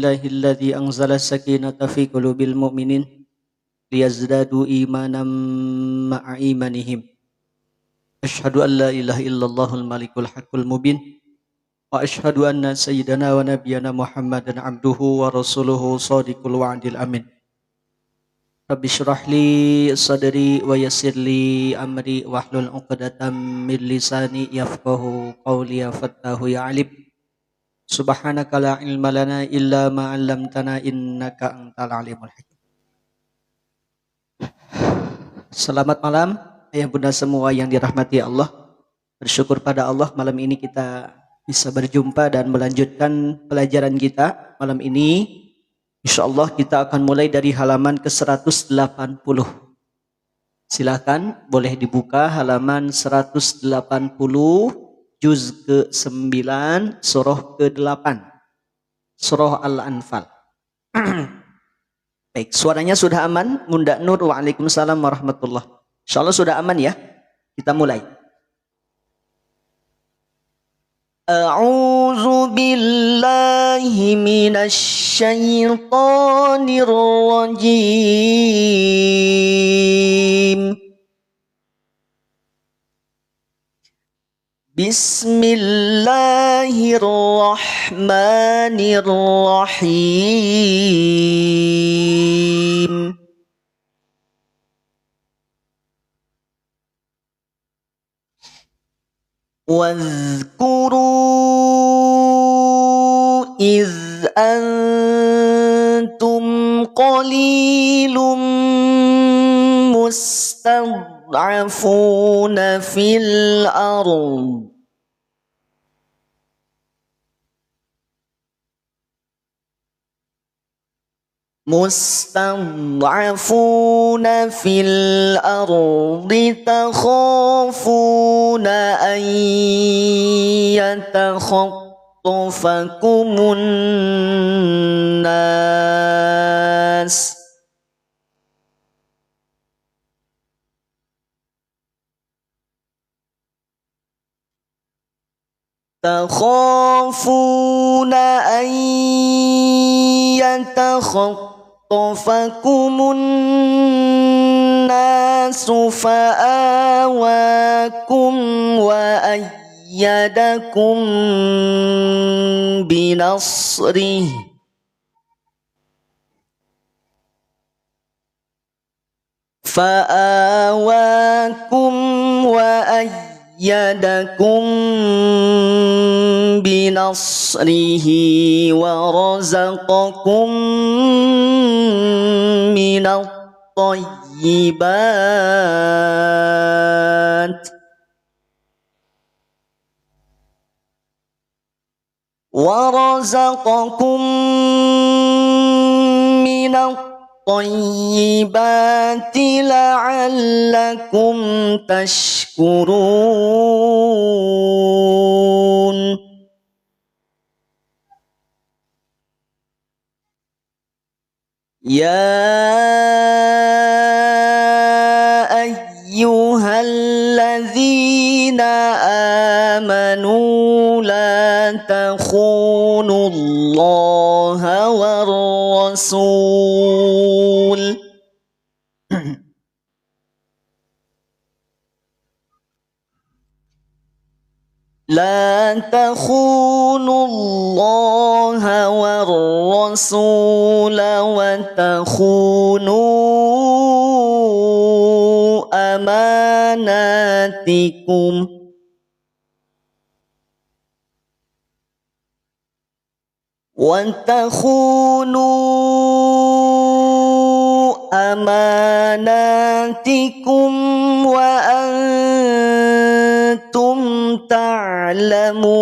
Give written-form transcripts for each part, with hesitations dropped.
الله الذي أنزل السكينة في قلوب المؤمنين ليزدادوا إيمانا مع إيمانهم أشهد أن لا إله إلا الله الملك الحق المبين وأشهد أن سيدنا ونبينا محمدا عبده ورسوله صادق الوعد الأمين رب اشرح لي صدري ويسر لي أمري واحلل عقدة من لساني يفقه قولي فاتاه يا عليم Subhanaka la ilma lana illa ma 'allamtana innaka antal alimul hakim. Selamat malam ayah bunda semua yang dirahmati Allah. Bersyukur pada Allah malam ini kita bisa berjumpa dan melanjutkan pelajaran kita. Malam ini insyaallah kita akan mulai dari halaman ke-180. Silakan boleh dibuka halaman 180 juz ke-9 surah ke-8. Surah Al-Anfal. Baik, suaranya sudah aman? Munda Nur, waalaikumsalam warahmatullah. Insyaallah sudah aman ya? Kita mulai. A'udzu billahi minasy syaithanir rajim. Bismillahirrahmanirrahim. Wadhkuru iz antum qalilum mustad'afuna fil ardh مستضعفون في الأرض تخافون أن يتخطفكم الناس تخافون أن يتخطفكم الناس فآواكم وأيدكم بنصره يدكم بنصره ورزقكم من الطيبات لعلكم تشكرون يا أيها الذين آمنوا لا تخونوا الله والرسول لا تخونوا الله والرسول وتخونوا أماناتكم وأنتم تعلمون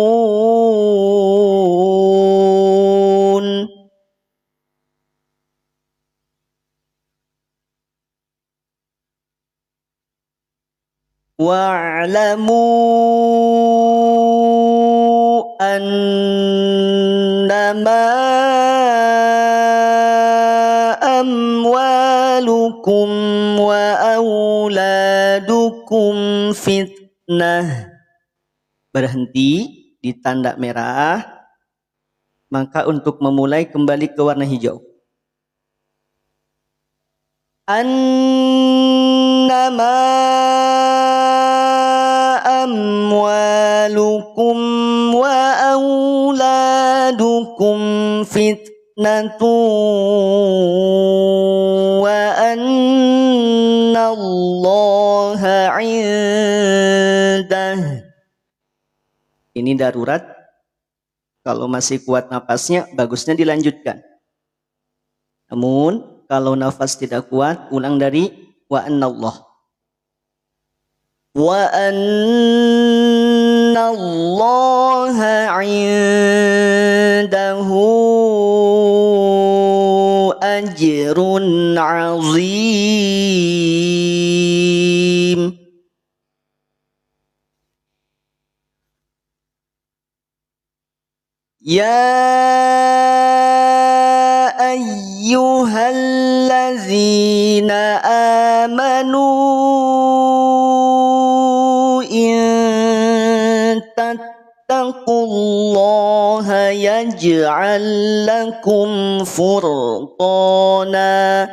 واعلموا أنما أموالكم وأولادكم فتنة. Berhenti di tanda merah. Maka untuk memulai kembali ke warna hijau. Annama amwalukum wa auladukum fitnatu wa annallaha indah. Ini darurat. Kalau masih kuat napasnya, bagusnya dilanjutkan. Namun kalau nafas tidak kuat, ulang dari wa annallah. Wa annallaha indahu ajrun azim. Ya ayyuhallazina amanu in tattaqullaha yaj'al lakum furqana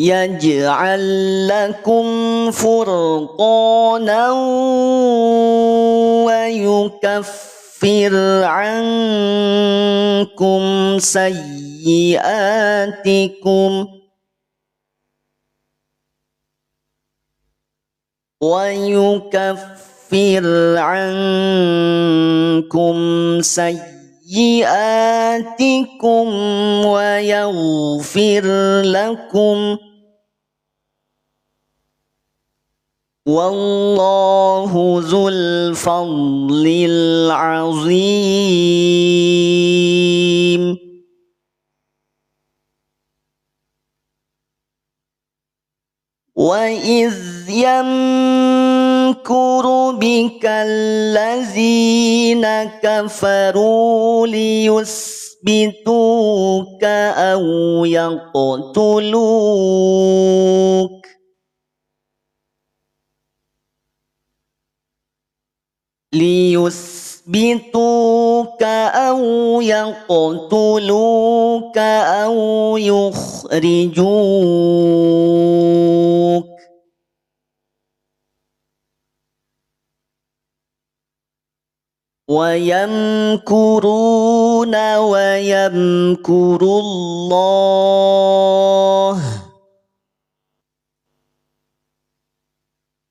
يجعل لكم فرقانا ويكفر عنكم سيئاتكم ويغفر لكم والله ذو الفضل العظيم. وإذ يمكر بك الذين كفروا ليثبتوك أو يقتلوك أو يقتلوك أو يخرجوك ويمكرون ويمكر الله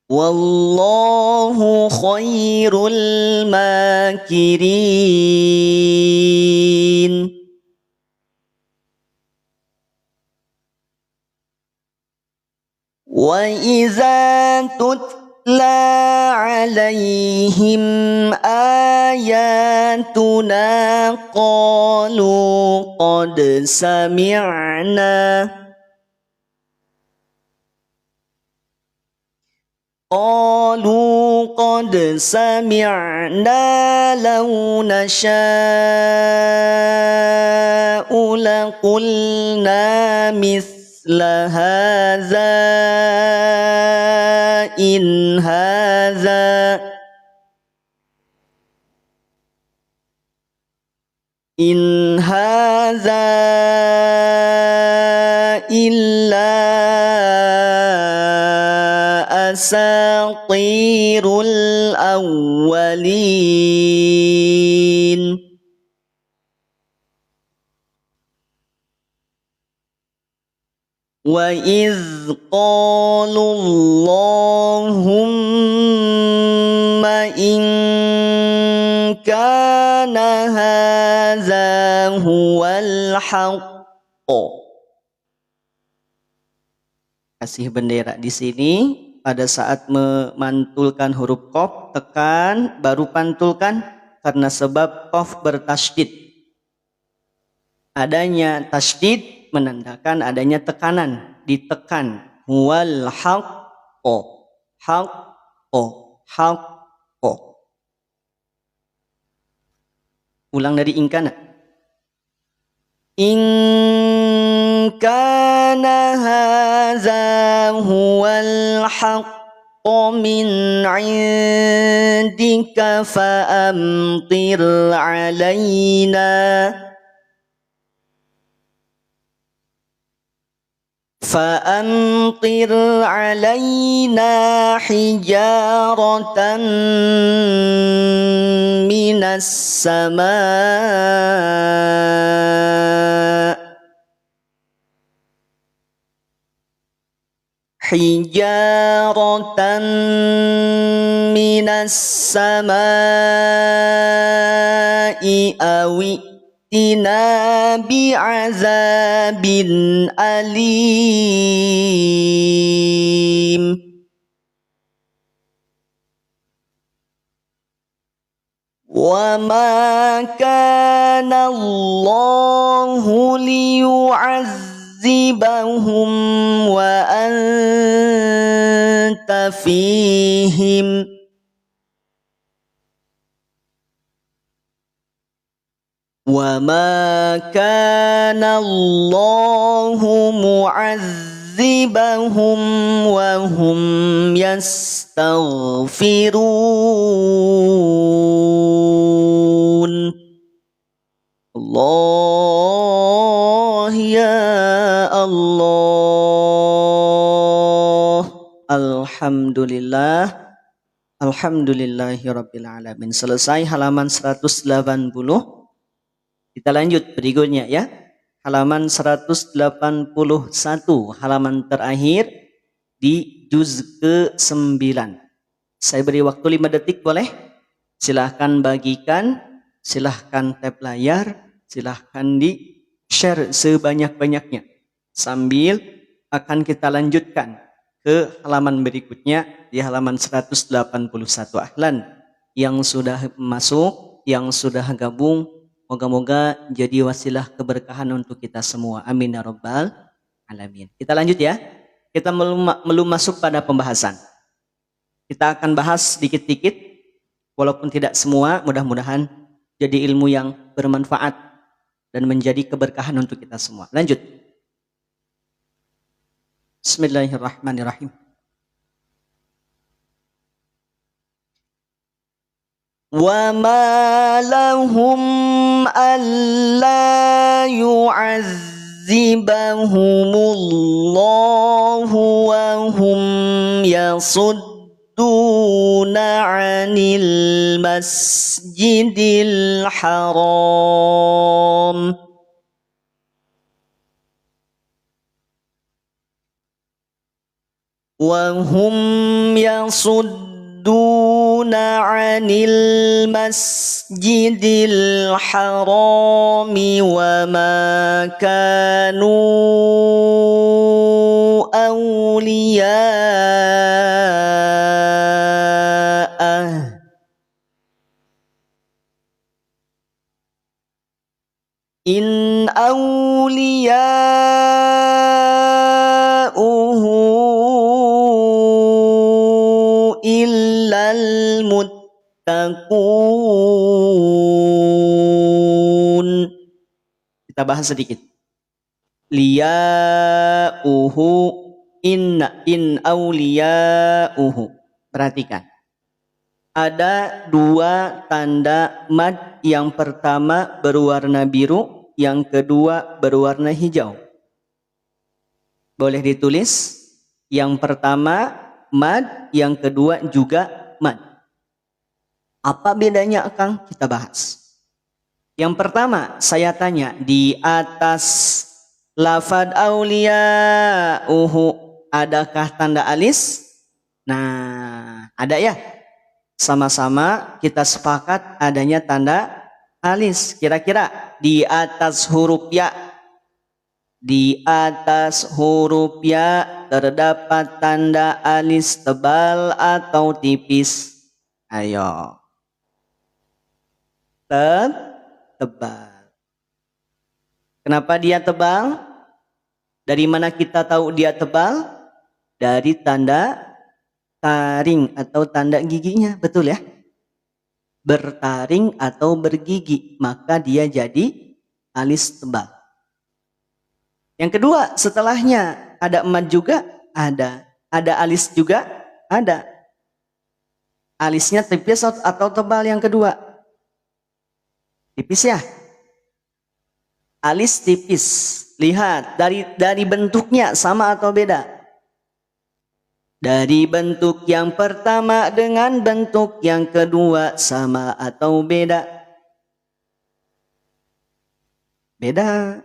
والله خير الماكرين. وإذا تتلى عليهم آياتنا قالوا قد سمعنا لو نشاء لقلنا مثل هذا إن هذا إلا أساطير الأولين. وإذ قالوا اللهم إن كان هذا هو الحق. Kasih bendera di sini. Pada saat memantulkan huruf qaf, tekan, baru pantulkan karena sebab qaf bertasydid. Adanya tasydid menandakan adanya tekanan, ditekan. Huwal haqqo, haqqo, haqqo. Ulang dari ingkana. In kana hadza huwal haqq من عندك فأمطر علينا حجارة من السماء أو ائتنا بعذاب أليم. وما كان الله ليعذبهم وأنت فيهم وما كان الله معذبهم وهم يستغفرون. Allah ya Allah. Alhamdulillah. Alhamdulillahirabbil alamin. Selesai halaman 180. Kita lanjut berikutnya ya. Halaman 181, halaman terakhir di juz ke-9. Saya beri waktu 5 detik boleh? Silahkan bagikan, silahkan tap layar, silahkan di share sebanyak-banyaknya. Sambil akan kita lanjutkan ke halaman berikutnya di halaman 181. Ahlan yang sudah masuk, yang sudah gabung, moga-moga jadi wasilah keberkahan untuk kita semua. Amin ya rabbal alamin. Kita lanjut ya. Kita belum masuk pada pembahasan. Kita akan bahas sedikit-sedikit, walaupun tidak semua, mudah-mudahan jadi ilmu yang bermanfaat dan menjadi keberkahan untuk kita semua. Lanjut. Bismillahirrahmanirrahim. وَمَا لَهُمْ أَلَّا يُعَذِّبَهُمُ اللَّهُ وَهُمْ يَصُدُّونَ عَنِ الْمَسْجِدِ الْحَرَامِ وَهُمْ يَصُدُّونَ عن المسجد الحرام وما كانوا أولياءه إن أولياؤه إلا المتقون. Kita bahas sedikit. Liya'uhu in auliya'uhu. Perhatikan. Ada dua tanda mad, yang pertama berwarna biru, yang kedua berwarna hijau. Boleh ditulis. Yang pertama mad, yang kedua juga mad. Apa bedanya Kang? Kita bahas. Yang pertama saya tanya, di atas lafad auliya'uhu adakah tanda alis? Nah, ada ya? Sama-sama kita sepakat adanya tanda alis. Kira-kira di atas huruf ya, di atas huruf ya terdapat tanda alis tebal atau tipis? Ayo. Tebal. Kenapa dia tebal? Dari mana kita tahu dia tebal? Dari tanda taring atau tanda giginya, betul ya? Bertaring atau bergigi, maka dia jadi alis tebal. Yang kedua, setelahnya ada emat juga? Ada alis juga? Ada. Alisnya tipis atau tebal yang kedua? Tipis ya. Alis tipis. Lihat dari bentuknya sama atau beda? Dari bentuk yang pertama dengan bentuk yang kedua sama atau beda? Beda.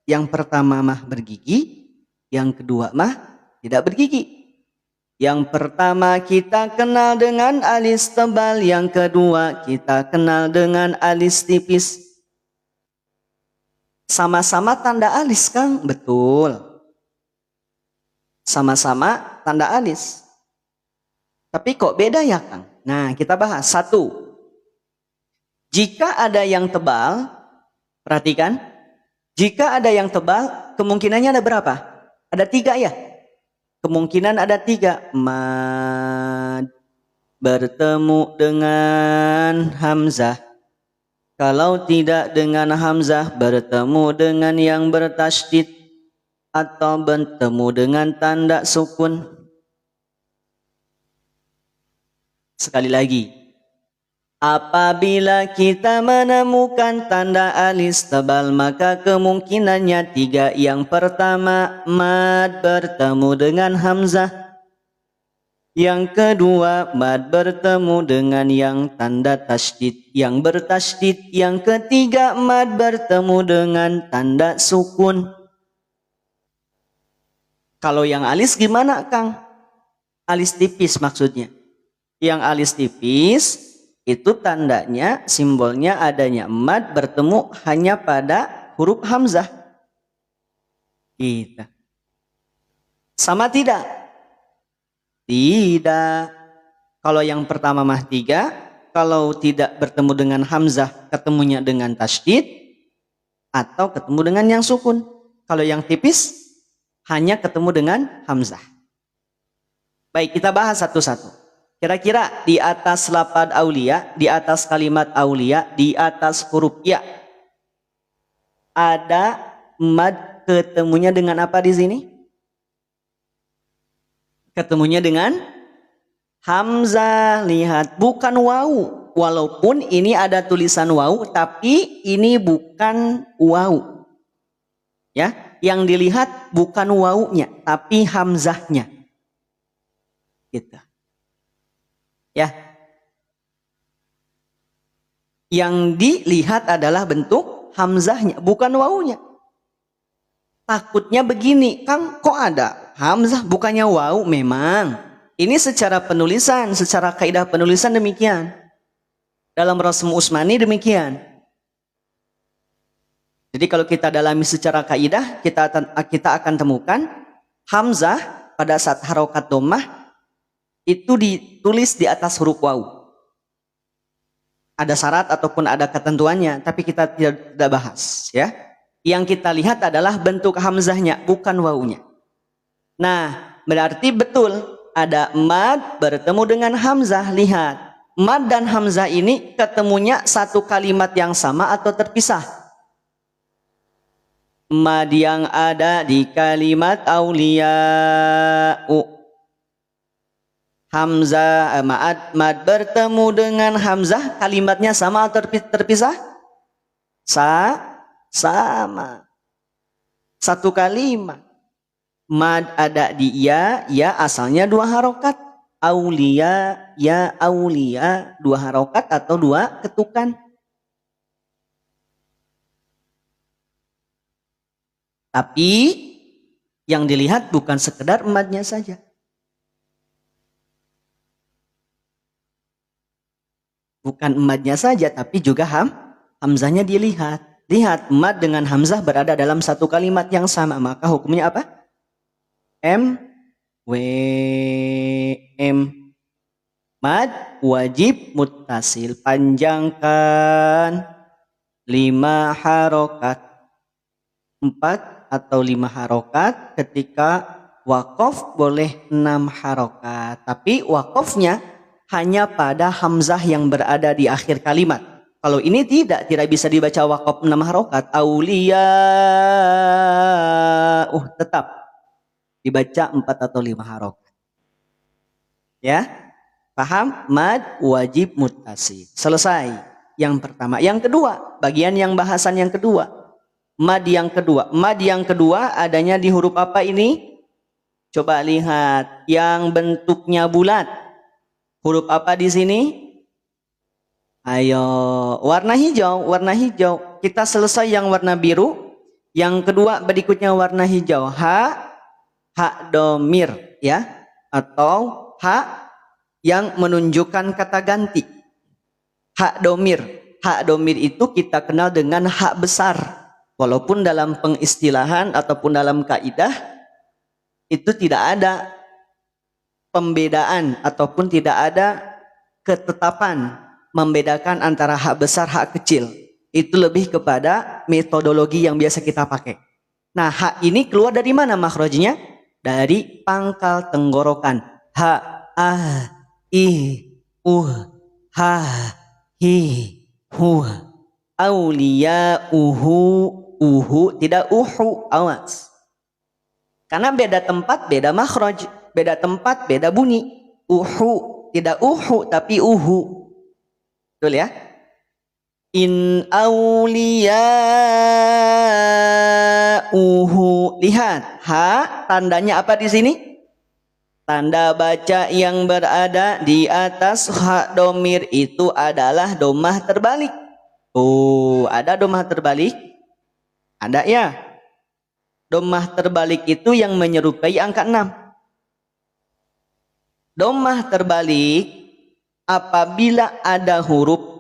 Yang pertama mah bergigi, yang kedua mah tidak bergigi. Yang pertama kita kenal dengan alis tebal, yang kedua kita kenal dengan alis tipis. Sama-sama tanda alis, Kang? Betul. Sama-sama tanda alis. Tapi kok beda ya, Kang? Nah, kita bahas. Satu, jika ada yang tebal, perhatikan, jika ada yang tebal, kemungkinannya ada berapa? Ada 3 ya? Kemungkinan ada 3. Mad bertemu dengan hamzah. Kalau tidak dengan hamzah, bertemu dengan yang bertasydid atau bertemu dengan tanda sukun. Sekali lagi, apabila kita menemukan tanda alis tebal, maka kemungkinannya 3. Yang pertama, mad bertemu dengan hamzah. Yang kedua, mad bertemu dengan yang tanda tasydid, yang bertasydid. Yang ketiga, mad bertemu dengan tanda sukun. Kalau yang alis gimana, Kang? Alis tipis maksudnya. Yang alis tipis itu tandanya, simbolnya adanya mad bertemu hanya pada huruf hamzah. Gitu. Sama tidak? Tidak. Kalau yang pertama mah 3, kalau tidak bertemu dengan hamzah, ketemunya dengan tasydid atau ketemu dengan yang sukun. Kalau yang tipis hanya ketemu dengan hamzah. Baik, kita bahas satu-satu. Kira-kira di atas lafaz aulia, di atas kalimat aulia, di atas huruf ya, ada mad ketemunya dengan apa di sini? Ketemunya dengan hamzah. Lihat, bukan wawu. Walaupun ini ada tulisan wawu, tapi ini bukan wawu. Ya, yang dilihat bukan wawunya, tapi hamzahnya. Gitu. Ya. Yang dilihat adalah bentuk hamzahnya, bukan wawunya. Takutnya begini, Kang, kok ada hamzah bukannya wawu? Memang ini secara penulisan, secara kaidah penulisan demikian. Dalam Rasm Utsmani demikian. Jadi kalau kita dalami secara kaidah, kita akan temukan hamzah pada saat harokat dhammah itu ditulis di atas huruf wawu. Ada syarat ataupun ada ketentuannya, tapi kita tidak bahas, ya. Yang kita lihat adalah bentuk hamzahnya, bukan wawunya. Nah, berarti betul ada mad bertemu dengan hamzah. Lihat, mad dan hamzah ini ketemunya satu kalimat yang sama atau terpisah? Mad yang ada di kalimat auliya'u, hamzah, mad bertemu dengan hamzah, kalimatnya sama atau terpisah? Sama. Satu kalimat. Mad ada di ya asalnya 2 harokat. Aulia, ya aulia, 2 harokat atau 2 ketukan. Tapi yang dilihat bukan sekedar madnya saja. Bukan madnya saja, tapi juga hamzahnya dilihat. Lihat, mad dengan hamzah berada dalam satu kalimat yang sama. Maka hukumnya apa? M, W, M. Mad wajib muttasil. Panjangkan 5 harokat. 4 atau 5 harokat. Ketika waqaf boleh 6 harokat. Tapi waqafnya hanya pada hamzah yang berada di akhir kalimat. Kalau ini tidak bisa dibaca waqaf 6 harokat. Aulia, tetap dibaca 4 atau 5 harokat. Ya. Paham? Mad wajib muttasil. Selesai. Yang pertama. Yang kedua, bagian yang bahasan yang kedua. Mad yang kedua. Mad yang kedua adanya di huruf apa ini? Coba lihat yang bentuknya bulat. Huruf apa di sini? Ayo, warna hijau, warna hijau. Kita selesai yang warna biru. Yang kedua berikutnya warna hijau. Ha domir ya, atau ha yang menunjukkan kata ganti. Hak domir. Hak domir itu kita kenal dengan hak besar. Walaupun dalam pengistilahan ataupun dalam kaidah itu tidak ada pembedaan ataupun tidak ada ketetapan membedakan antara hak besar hak kecil. Itu lebih kepada metodologi yang biasa kita pakai. Nah, hak ini keluar dari mana makhrajnya? Dari pangkal tenggorokan. Ha, ah, ih, ha, hi, hu. Aulia, uhu, tidak uhu, awas. Karena beda tempat, beda makhraj. Beda tempat, beda bunyi. Uhu, tidak uhu, tapi uhu. Betul ya? In uhu. Lihat, ha tandanya apa di sini? Tanda baca yang berada di atas ha domir itu adalah domah terbalik. Oh, ada domah terbalik? Ada ya? Domah terbalik itu yang menyerupai angka 6. Domah terbalik apabila ada huruf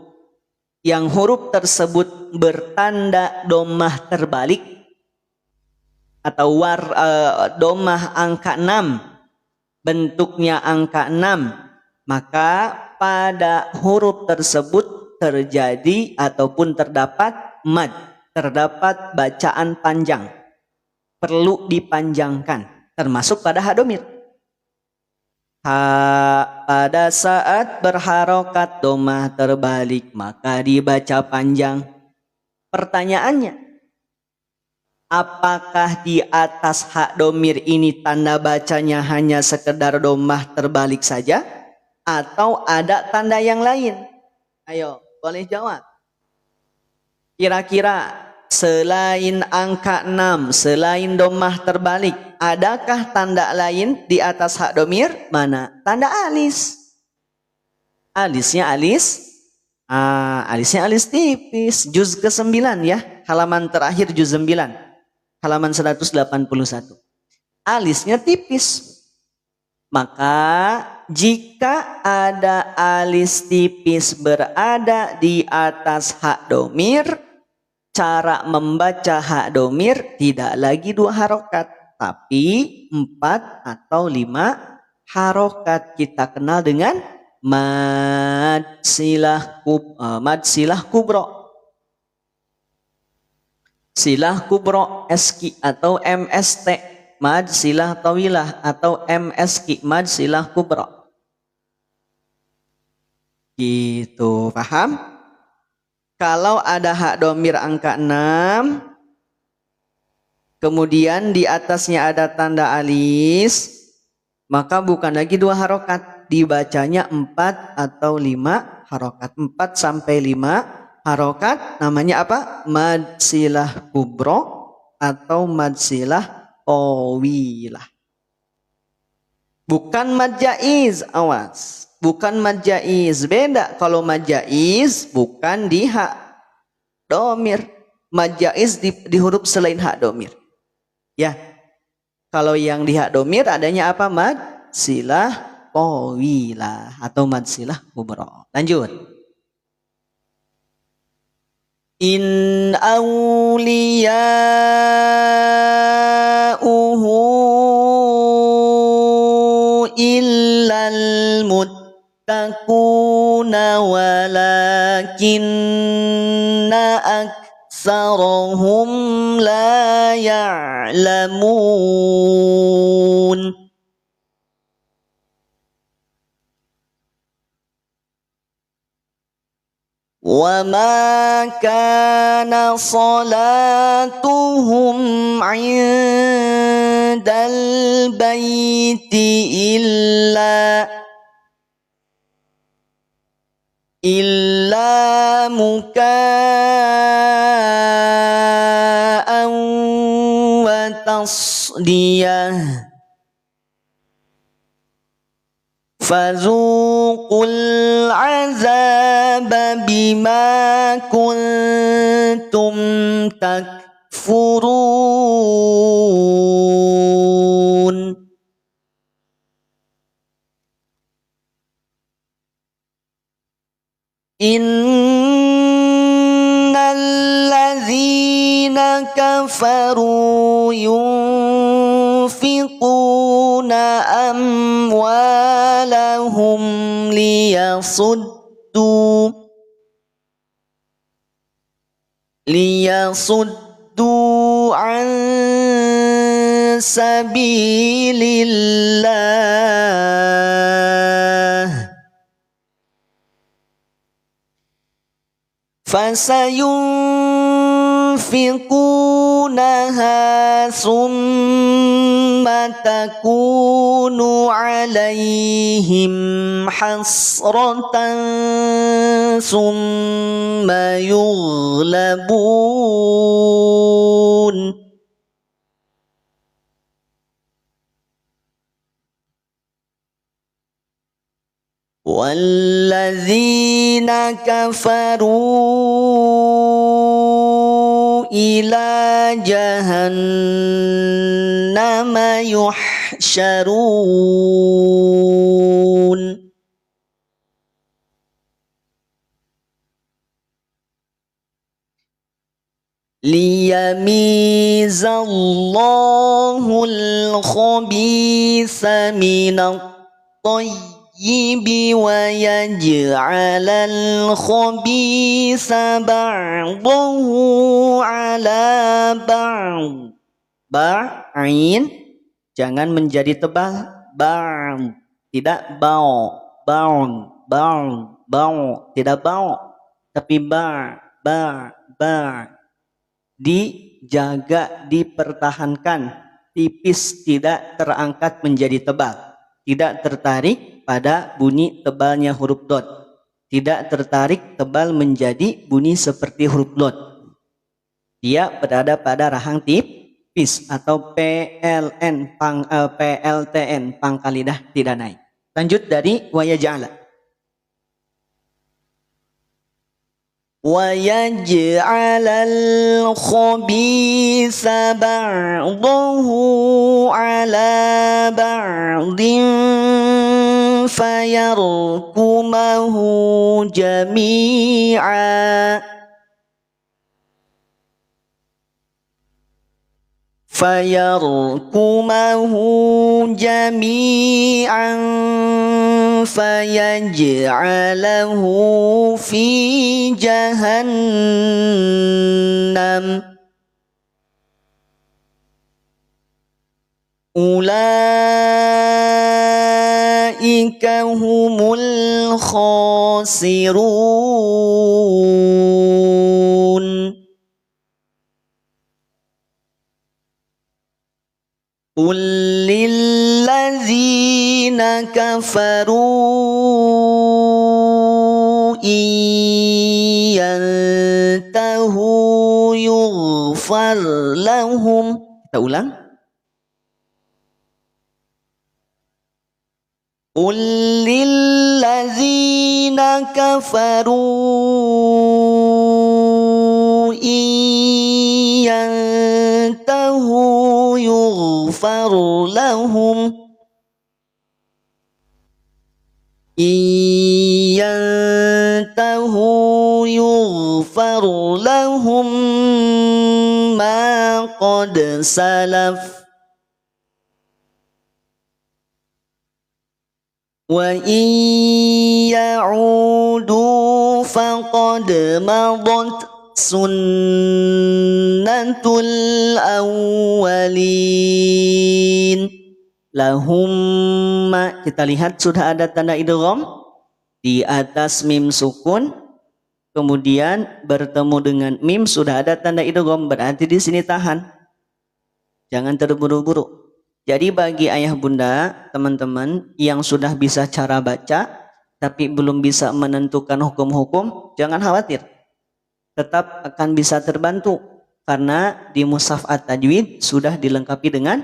yang huruf tersebut bertanda domah terbalik atau domah angka 6, bentuknya angka 6, maka pada huruf tersebut terjadi ataupun terdapat mad, terdapat bacaan panjang, perlu dipanjangkan, termasuk pada ha domir. Pada saat berharokat domah terbalik maka dibaca panjang. Pertanyaannya, apakah di atas hak domir ini tanda bacanya hanya sekedar domah terbalik saja atau ada tanda yang lain? Ayo, boleh jawab. Kira-kira selain angka 6, selain domah terbalik, adakah tanda lain di atas hak domir? Mana? Tanda alis. Alisnya alis. Alisnya alis tipis. Juz ke-9 ya. Halaman terakhir juz 9. Halaman 181. Alisnya tipis. Maka jika ada alis tipis berada di atas hak domir, cara membaca hak domir tidak lagi 2 harokat, tapi 4 atau 5 harokat. Kita kenal dengan mad silah kubro. Silah kubro SQ atau MST. Mad silah tawilah atau MSQ, mad silah kubro. Gitu, paham? Kalau ada hak domir angka 6, kemudian di atasnya ada tanda alis, maka bukan lagi 2 harokat, dibacanya 4 atau 5 harokat. 4 sampai 5 harokat namanya apa? Mad silah kubro atau mad silah tawilah. Bukan mad jaiz, awas. Bukan mad jaiz, beda. Kalau mad jaiz bukan di hak domir. Mad jaiz di huruf selain hak domir. Ya. Kalau yang di hak domir adanya apa? Mad silah tawilah atau mad silah kubro. Lanjut. In awliya'uhu illal muttaquna walakinna aktsarahum la ya'lamun. وَمَا كَانَ صَلَاتُهُمْ عِندَ الْبَيْتِ إِلَّا مُكَاءً وَتَصْدِيَةً وَمَا كَانَ صَلَاتُهُمْ عِندَ الْبَيْتِ إِلَّا مُكَاءً وَتَصْدِيَةً وَمَا كَانَ صَلَاتُهُمْ عِندَ الْبَيْتِ illa muka'an wa tasdiyah fadzuqul azaba bima kuntum takfurun. Innal ladzina kafaru yunfiquna amwalahum liyasuddu an sabilillah fasayunfiqunaha summa takunu alaihim hasratan summa yughlabun. وَالَّذِينَ كَفَرُوا إِلَى جَهَنَّمَ يُحْشَرُونَ لِيَمِيزَ اللَّهُ الْخَبِيثَ مِنَ الطَّيِّبِ وَيَجْعَلَ الْخَبِيثَ بَعْضَهُ عَلَى بَعْضٍ. Ba'in jangan menjadi tebal. Ba'd tidak bau. Ba'un ba'un bau tidak bau, tapi ba dijaga, dipertahankan, tipis, tidak terangkat menjadi tebal, tidak tertarik pada bunyi tebalnya huruf dot, tidak tertarik tebal menjadi bunyi seperti huruf dot. Dia berada pada rahang tipis atau PLN PLTN pangkal lidah tidak naik. Lanjut dari wayaj'ala. وَيَجْعَلَ الْخَبِيثَ بَعْضَهُ عَلَى بَعْضٍ فَيَرْكُمَهُ جَمِيعًا فَيَجْعَلَهُ فِي جَهَنَّمَ أُولَئِكَ هُمُ الْخَاسِرُونَ. قُل لِّلَّذِينَ كَفَرُوا إِن يَنتَهُوا يُغْفَرْ لَهُمْ. Kita ulang. قُل لِّلَّذِينَ كَفَرُوا إِن يَنتَهُوا يُغْفَرْ لَهُمْ إِن يَنتَهُوا يُغْفَرْ لَهُم مَّا قَدْ سَلَفَ وَإِن يَعُودُوا فَقَدْ مَضَتْ sunnatul awwalin. Lahum ma, kita lihat sudah ada tanda idgham di atas mim sukun, kemudian bertemu dengan mim sudah ada tanda idgham, berarti di sini tahan. Jangan terburu-buru. Jadi bagi ayah bunda, teman-teman yang sudah bisa cara baca, tapi belum bisa menentukan hukum-hukum, jangan khawatir. Tetap akan bisa terbantu karena di Mushaf At-Tajwid sudah dilengkapi dengan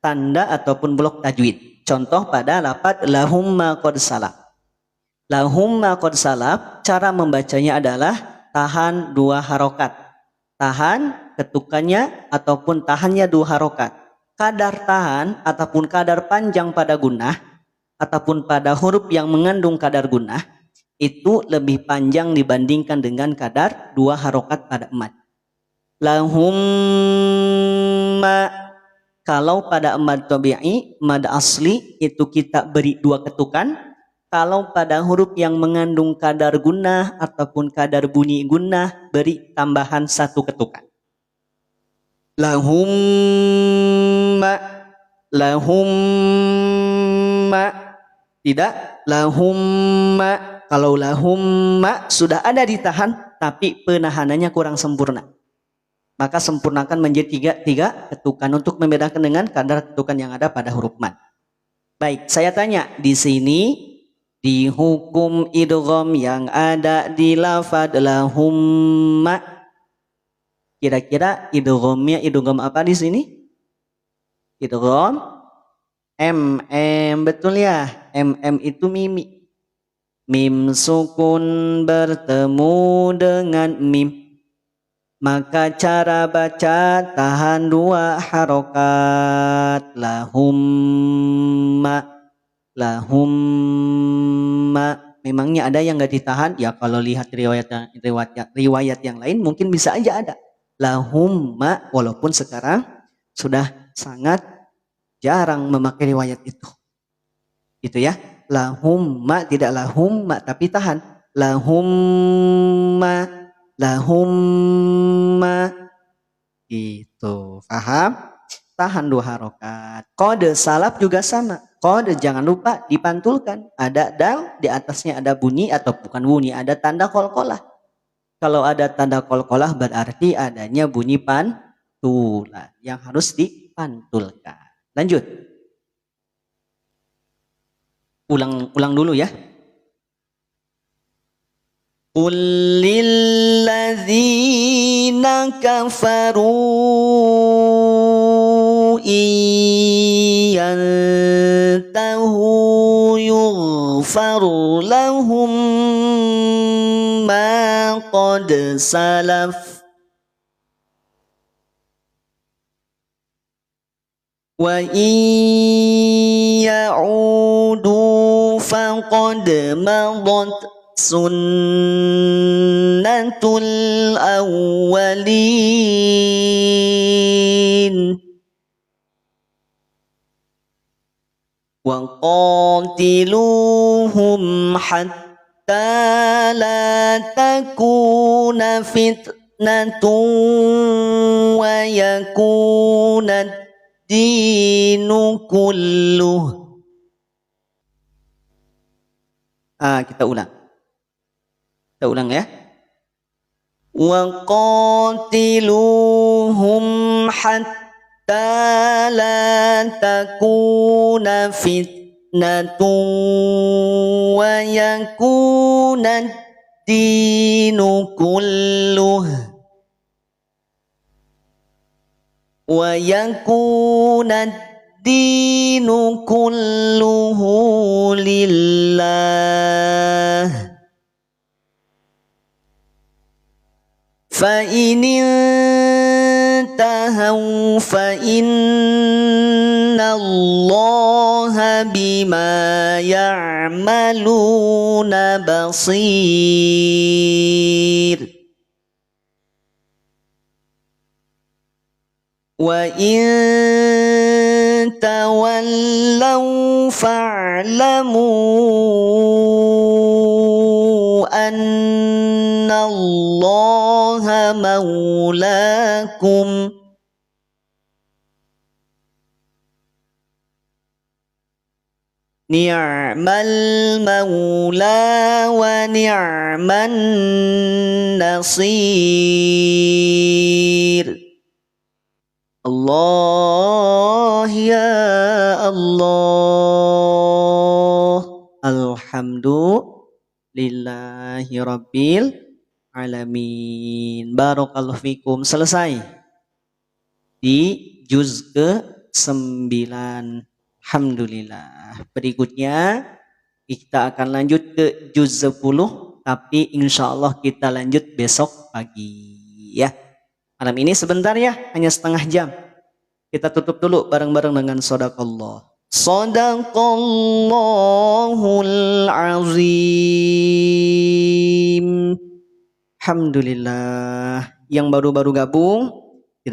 tanda ataupun blok tajwid. Contoh pada lafaz lahum ma qad salaf. Lahum ma qad salaf, cara membacanya adalah tahan 2 harokat. Tahan ketukannya ataupun tahannya 2 harokat. Kadar tahan ataupun kadar panjang pada gunnah ataupun pada huruf yang mengandung kadar gunnah itu lebih panjang dibandingkan dengan kadar 2 harokat pada mad. Lahum ma, kalau pada mad tabi'i, mad asli itu kita beri 2 ketukan. Kalau pada huruf yang mengandung kadar gunnah ataupun kadar bunyi gunnah, beri tambahan 1 ketukan. Lahum ma, lahum ma, tidak lahum ma. Kalau lahum ma sudah ada ditahan tapi penahanannya kurang sempurna, maka sempurnakan menjadi tiga ketukan untuk membedakan dengan kadar ketukan yang ada pada huruf mad. Baik, saya tanya di sini di hukum idgham yang ada di lafaz lahum ma, kira-kira idghamnya idgham apa di sini? Idgham betul ya. Itu mimi. Mim sukun bertemu dengan mim. Maka cara baca tahan 2 harokat. Lahum ma. Memangnya ada yang gak ditahan? Ya kalau lihat riwayat yang lain mungkin bisa aja ada. Lahum ma, walaupun sekarang sudah sangat jarang memakai riwayat itu. Itu ya. Lahum ma, tidak lahum ma tapi tahan. Lahum ma. Itu. Paham? Tahan 2 harokat. Kode salaf juga sama. Kode jangan lupa dipantulkan. Ada dal, di atasnya ada bunyi atau bukan bunyi, ada tanda qalqalah. Kalau ada tanda qalqalah berarti adanya bunyi pantulan yang harus dipantulkan. Lanjut. Ulang dulu ya. Qul lilladzina kafaru iyantahu yughfar lahum ma qad salaf wa ya'udu faqad madat sunnatul awwalin wa qatiluhum hatta la takuna fitnatun wa yakuna dinu kulluh. Kita ulang ya. Wa qatiluhum hatta la takuna fitnatun wa yakuna dinu kulluh wa yakuna dinu kulluhu lillah. Fa in intahu fa innallaha bima ya'maluna basir. Wa in tawallaw fa'lamu annallaha maulakum ni'mal maula wa ni'man nasir. Allah ya Allah. Alhamdulillah. lillahi rabbil alamin. Barakallahu fikum. Selesai di juz ke-9. Alhamdulillah. Berikutnya kita akan lanjut ke juz 10, tapi insya Allah kita lanjut besok pagi ya. Malam ini sebentar ya, hanya setengah jam. Kita tutup dulu bareng-bareng dengan Sadaqallah. Sadaqallahul azim. Alhamdulillah. Yang baru-baru gabung,